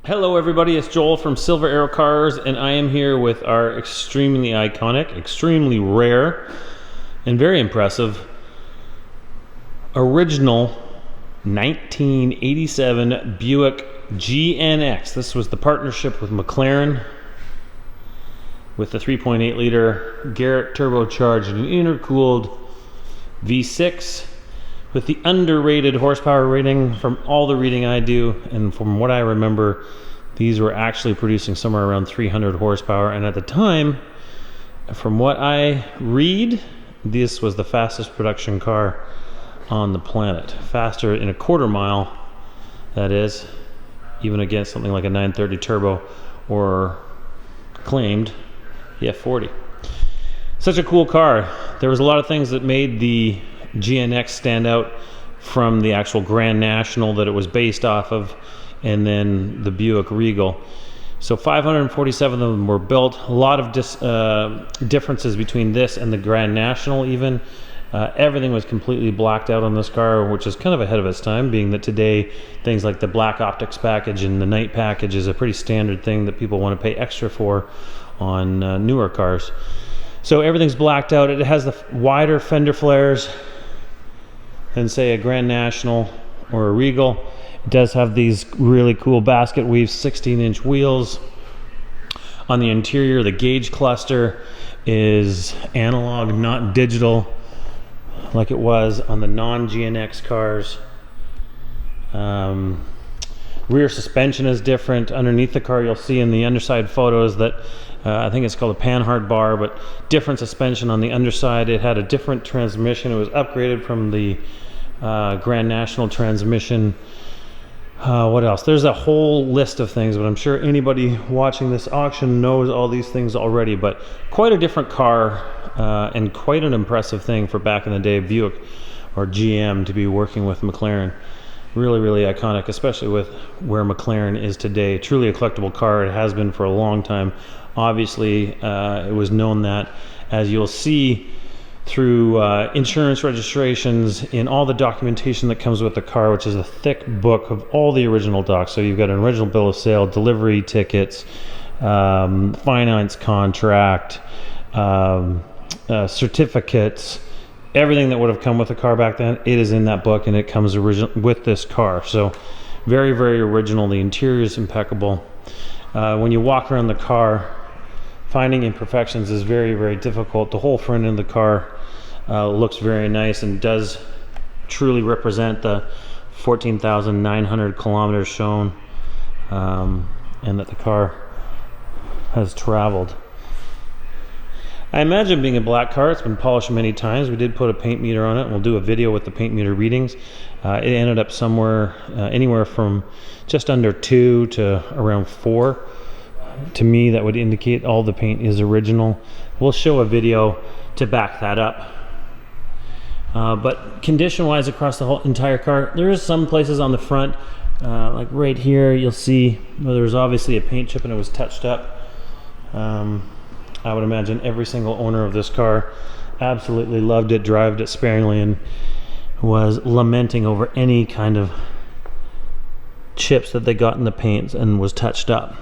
Hello everybody, it's Joel from Silver Arrow Cars, and I am here with our extremely iconic, extremely rare, and very impressive original 1987 Buick GNX. This was the partnership with McLaren with the 3.8 liter Garrett turbocharged and intercooled V6 with the underrated horsepower rating. From all the reading I do and from what I remember, these were actually producing somewhere around 300 horsepower, and at the time, from what I read, this was the fastest production car on the planet. Faster in a quarter mile, that is, even against something like a 930 turbo or claimed the F40. Such a cool car. There was a lot of things that made the GNX stand out from the actual Grand National that it was based off of, and then the Buick Regal. So 547 of them were built. A lot of differences between this and the Grand National even. Everything was completely blacked out on this car, which is kind of ahead of its time, being that today things like the black optics package and the night package is a pretty standard thing that people want to pay extra for on newer cars. So everything's blacked out. It has the wider fender flares than say a Grand National or a Regal. It does have these really cool basket weave 16-inch wheels. On the interior, the gauge cluster is analog, not digital, like it was on the non-GNX cars. Rear suspension is different. Underneath the car, you'll see in the underside photos that I think it's called a panhard bar, but different suspension on the underside. It had a different transmission. It was upgraded from the Grand National transmission. What else? There's a whole list of things, but I'm sure anybody watching this auction knows all these things already. But quite a different car, and quite an impressive thing for back in the day, Buick or GM, to be working with McLaren. Really, really iconic, especially with where McLaren is today. Truly a collectible car. It has been for a long time. Obviously, it was known that, as you'll see through insurance registrations, in all the documentation that comes with the car, which is a thick book of all the original docs. So you've got an original bill of sale, delivery tickets, finance contract, certificates, everything that would have come with the car back then. It is in that book, and it comes original with this car. So very, very original. The interior is impeccable. When you walk around the car, finding imperfections is very, very difficult. The whole front end of the car looks very nice and does truly represent the 14,900 kilometers shown, and that the car has traveled. I imagine being a black car, it's been polished many times. We did put a paint meter on it, and we'll do a video with the paint meter readings. It ended up somewhere, anywhere from just under 2 to around 4. To me, that would indicate all the paint is original. We'll show a video to back that up. But condition-wise across the whole entire car, there is some places on the front, like right here, you'll see where there's obviously a paint chip and it was touched up. I would imagine every single owner of this car absolutely loved it, drove it sparingly, and was lamenting over any kind of chips that they got in the paint and was touched up.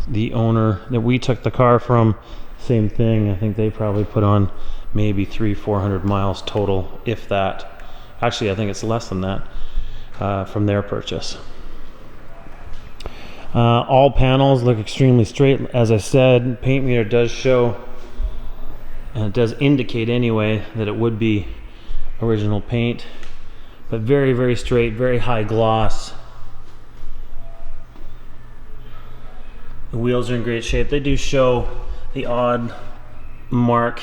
The owner that we took the car from, same thing. I think they probably put on maybe 300-400 miles total, if that. Actually, I think it's less than that from their purchase. All panels look extremely straight. As I said, paint meter does show, and it does indicate anyway, that it would be original paint, but very, very straight, very high gloss. The wheels are in great shape. They do show the odd mark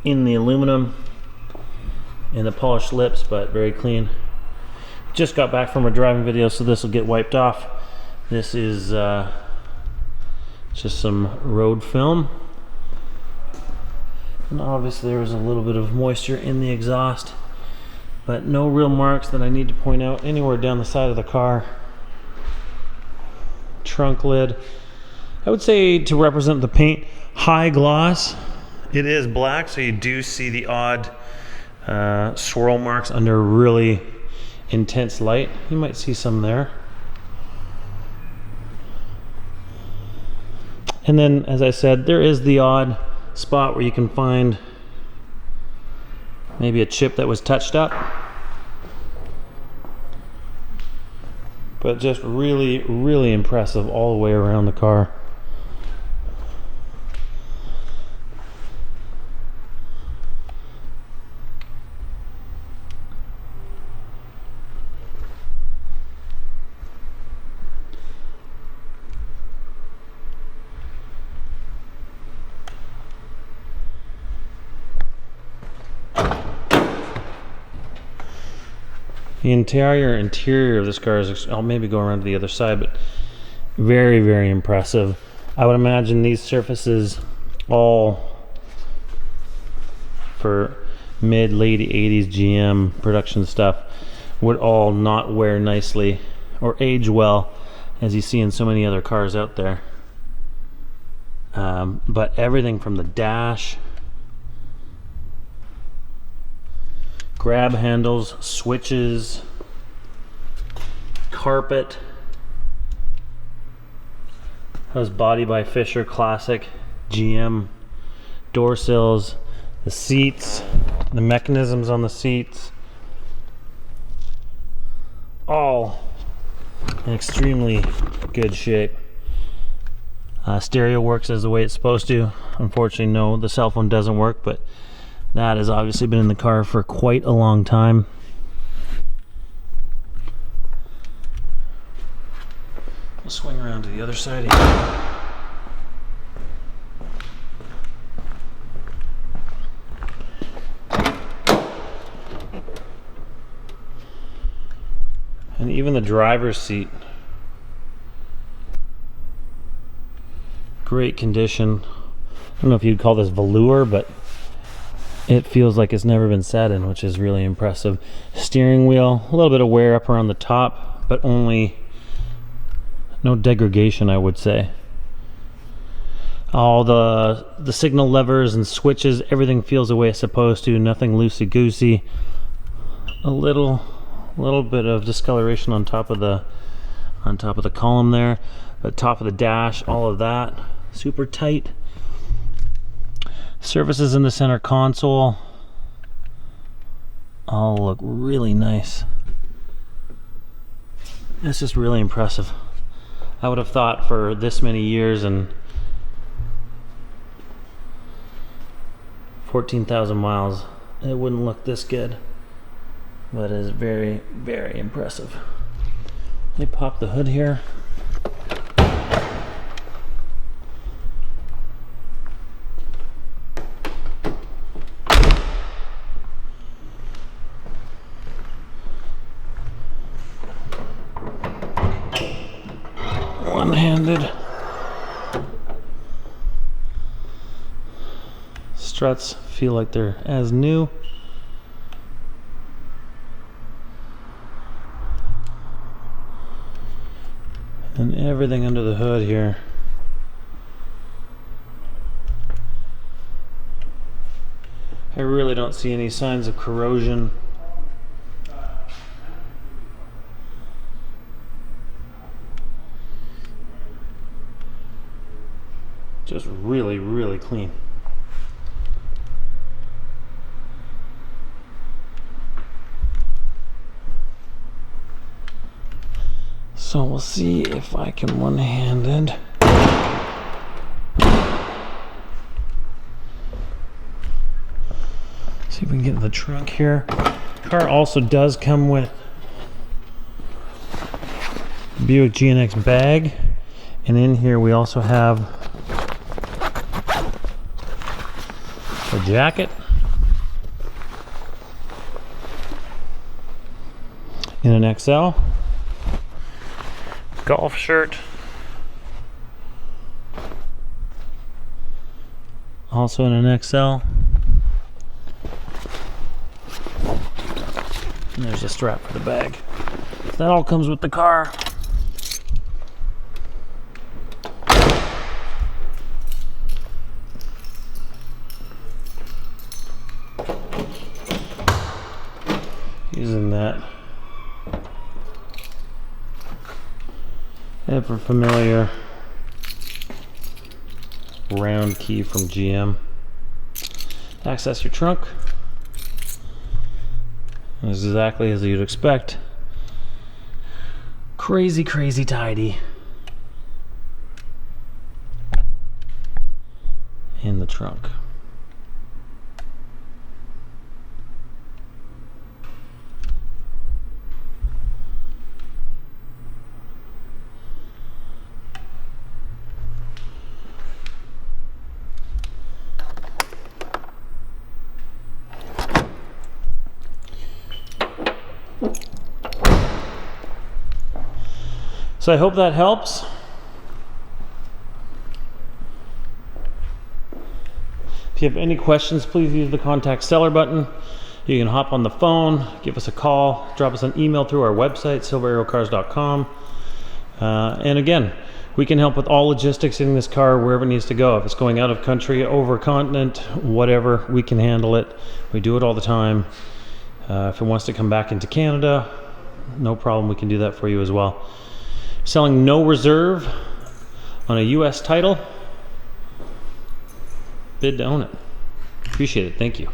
in the aluminum and the polished lips, but very clean. Just got back from a driving video, so this will get wiped off. This is just some road film. And obviously there was a little bit of moisture in the exhaust, but no real marks that I need to point out anywhere down the side of the car. Trunk lid, I would say, to represent the paint, high gloss. It is black, so you do see the odd swirl marks under really intense light. You might see some there. And then, as I said, there is the odd spot where you can find maybe a chip that was touched up. But just really, really impressive all the way around the car. The interior of this car is, I'll maybe go around to the other side, but very, very impressive. I would imagine these surfaces, all for late 80s GM production stuff, would all not wear nicely or age well, as you see in so many other cars out there. But everything from the dash, grab handles, switches, carpet. That was body by Fisher, classic GM door sills, the seats, the mechanisms on the seats, all in extremely good shape. Stereo works as the way it's supposed to. Unfortunately, no, the cell phone doesn't work, but that has obviously been in the car for quite a long time. We'll swing around to the other side here. And even the driver's seat, great condition. I don't know if you'd call this velour, but it feels like it's never been sat in, which is really impressive. Steering wheel, a little bit of wear up around the top, but only no degradation, I would say. All the signal levers and switches, everything feels the way it's supposed to. Nothing loosey-goosey. A little bit of discoloration on top of the column there, but top of the dash, all of that super tight. Surfaces in the center console all look really nice. It's just really impressive. I would have thought for this many years and 14,000 miles it wouldn't look this good, but it is very, very impressive. Let me pop the hood here. One-handed. Struts feel like they're as new. And everything under the hood here. I really don't see any signs of corrosion. Just really, really clean. So we'll see if I can one-handed. See if we can get in the trunk here. Car also does come with Buick GNX bag, and in here we also have a jacket in an XL, golf shirt, also in an XL, and there's a strap for the bag. That all comes with the car. Using that ever familiar round key from GM. Access your trunk. It's exactly as you'd expect. Crazy, crazy tidy. In the trunk. So I hope that helps. If you have any questions, please use the contact seller button. You can hop on the phone, give us a call, drop us an email through our website, silveraerocars.com. And again, we can help with all logistics getting this car wherever it needs to go. If it's going out of country, over a continent, whatever, we can handle it. We do it all the time. If it wants to come back into Canada, no problem, we can do that for you as well. Selling no reserve on a US title. Bid to own it. Appreciate it. Thank you.